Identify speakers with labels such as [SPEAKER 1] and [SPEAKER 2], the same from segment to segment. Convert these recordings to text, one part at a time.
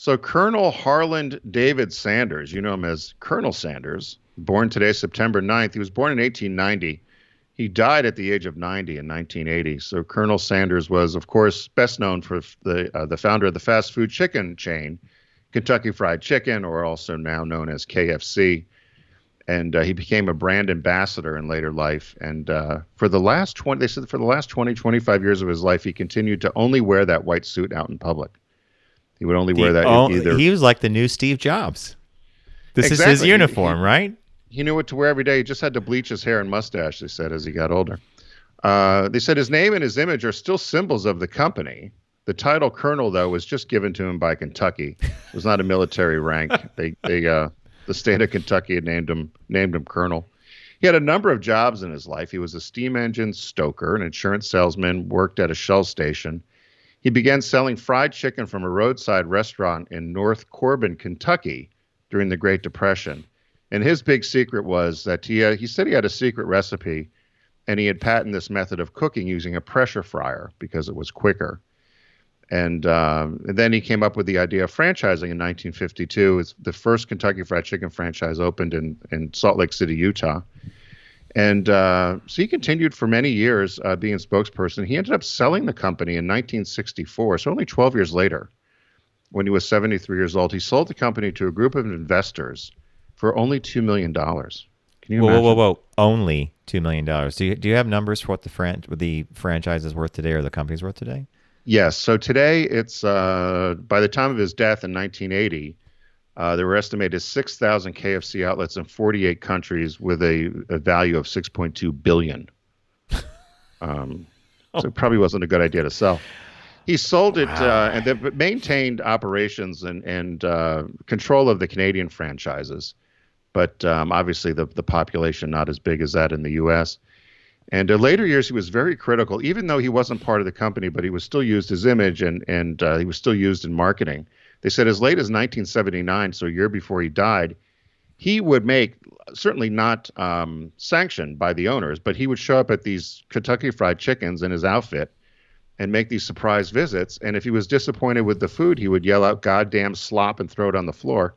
[SPEAKER 1] So Colonel Harlan David Sanders, you know him as Colonel Sanders, born today, September 9th. He was born in 1890. He died at the age of 90 in 1980. So Colonel Sanders was, of course, best known for the founder of the fast food chicken chain, Kentucky Fried Chicken, or also now known as KFC. And he became a brand ambassador in later life. And for the last 20, they said for the last 20, 25 years of his life, he continued to only wear that white suit out in public. He would only wear that either.
[SPEAKER 2] He was like the new Steve Jobs. This
[SPEAKER 1] Exactly.
[SPEAKER 2] is his uniform, right?
[SPEAKER 1] He knew what to wear every day. He just had to bleach his hair and mustache, they said, as he got older. They said his name and his image are still symbols of the company. The title Colonel, though, was just given to him by Kentucky. It was not a military rank. The state of Kentucky had named him Colonel. He had a number of jobs in his life. He was a steam engine stoker, an insurance salesman, worked at a Shell station. He began selling fried chicken from a roadside restaurant in North Corbin, Kentucky, during the Great Depression. And his big secret was that he said he had a secret recipe, and he had patented this method of cooking using a pressure fryer because it was quicker. And then he came up with the idea of franchising in 1952. It's the first Kentucky Fried Chicken franchise opened in Salt Lake City, Utah. And so he continued for many years being a spokesperson. He ended up selling the company in 1964, so only 12 years later, when he was 73 years old. He sold the company to a group of investors for only $2 million. Can you imagine?
[SPEAKER 2] Whoa. Only $2 million. Do you have numbers for what the franchise is worth today or the company's worth today?
[SPEAKER 1] Yes. So today it's, by the time of his death in 1980, there were estimated 6,000 KFC outlets in 48 countries with a value of $6.2 billion. So it probably wasn't a good idea to sell. He sold it and they've maintained operations and control of the Canadian franchises. But obviously the population not as big as that in the U.S. And in later years, he was very critical, even though he wasn't part of the company, but he was still used his image and he was still used in marketing. They said as late as 1979, so a year before he died, he would make, certainly not sanctioned by the owners, but he would show up at these Kentucky Fried Chickens in his outfit and make these surprise visits. And if he was disappointed with the food, he would yell out "goddamn slop" and throw it on the floor.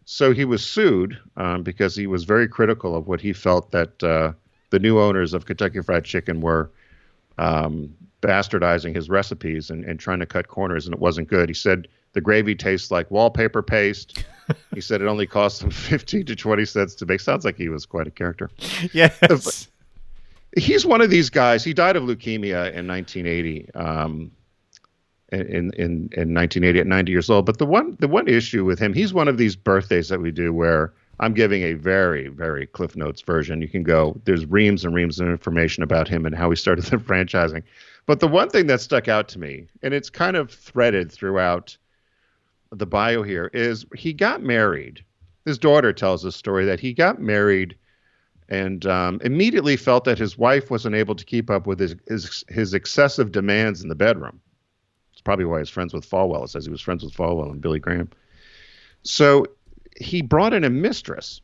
[SPEAKER 1] So he was sued because he was very critical of what he felt that the new owners of Kentucky Fried Chicken were bastardizing his recipes and trying to cut corners, and it wasn't good. He said the gravy tastes like wallpaper paste. He said it only cost him 15 to 20 cents to make. Sounds like he was quite a character.
[SPEAKER 2] Yes.
[SPEAKER 1] He's one of these guys. He died of leukemia in 1980. In 1980 at 90 years old. But the one issue with him, he's one of these birthdays that we do where I'm giving a very, very Cliff Notes version. You can go, there's reams and reams of information about him and how he started the franchising. But the one thing that stuck out to me, and it's kind of threaded throughout the bio here, is he got married. His daughter tells the story that he got married and immediately felt that his wife wasn't able to keep up with his excessive demands in the bedroom. It's probably why he's friends with Falwell. It says he was friends with Falwell and Billy Graham. So he brought in a mistress.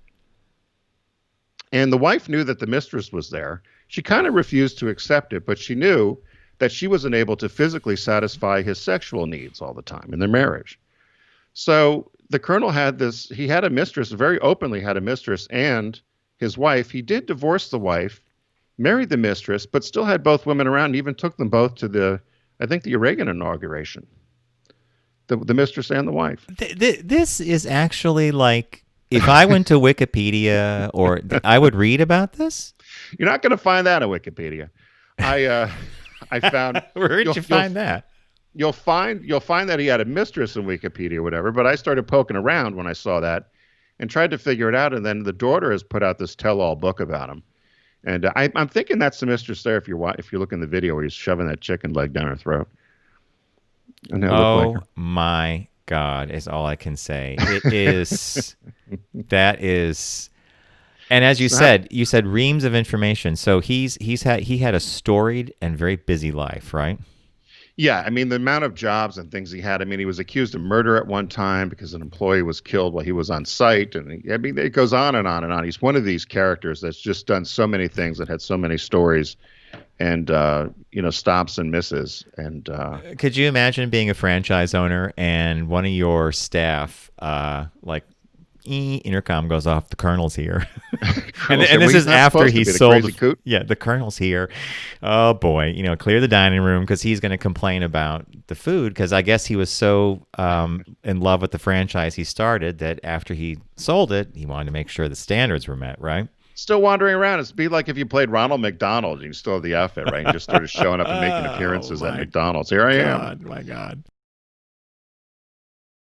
[SPEAKER 1] And the wife knew that the mistress was there. She kind of refused to accept it, but she knew that she wasn't able to physically satisfy his sexual needs all the time in their marriage. So the colonel had a mistress, very openly had a mistress, and his wife. He did divorce the wife, married the mistress, but still had both women around, and even took them both to the Reagan inauguration. The mistress and the wife.
[SPEAKER 2] This is actually like, if I went to Wikipedia, or I would read about this.
[SPEAKER 1] You're not going to find that on Wikipedia. I found.
[SPEAKER 2] Where did you find that?
[SPEAKER 1] You'll find that he had a mistress in Wikipedia or whatever. But I started poking around when I saw that, and tried to figure it out. And then the daughter has put out this tell-all book about him. And I'm thinking that's the mistress there. If you look in the video where he's shoving that chicken leg down her throat.
[SPEAKER 2] Oh my God, is all I can say. It is. That is. And as you said reams of information. So he had a storied and very busy life, right?
[SPEAKER 1] Yeah, I mean, the amount of jobs and things he had. I mean, he was accused of murder at one time because an employee was killed while he was on site. And it goes on and on and on. He's one of these characters that's just done so many things and had so many stories. and stops and misses. And
[SPEAKER 2] Could you imagine being a franchise owner and one of your staff, like, intercom goes off, the colonel's here. and,
[SPEAKER 1] Colonel said,
[SPEAKER 2] and
[SPEAKER 1] well,
[SPEAKER 2] this
[SPEAKER 1] he's
[SPEAKER 2] is
[SPEAKER 1] not
[SPEAKER 2] after
[SPEAKER 1] supposed to
[SPEAKER 2] he
[SPEAKER 1] be the
[SPEAKER 2] sold
[SPEAKER 1] crazy coot.
[SPEAKER 2] yeah, the colonel's here. Oh boy, clear the dining room because he's going to complain about the food, because I guess he was so in love with the franchise he started that after he sold it, he wanted to make sure the standards were met, right?
[SPEAKER 1] Still wandering around. It'd be like if you played Ronald McDonald, you still have the outfit, right? And just started showing up and making
[SPEAKER 2] Oh
[SPEAKER 1] appearances at
[SPEAKER 2] my
[SPEAKER 1] McDonald's. Here I am.
[SPEAKER 2] God, my God.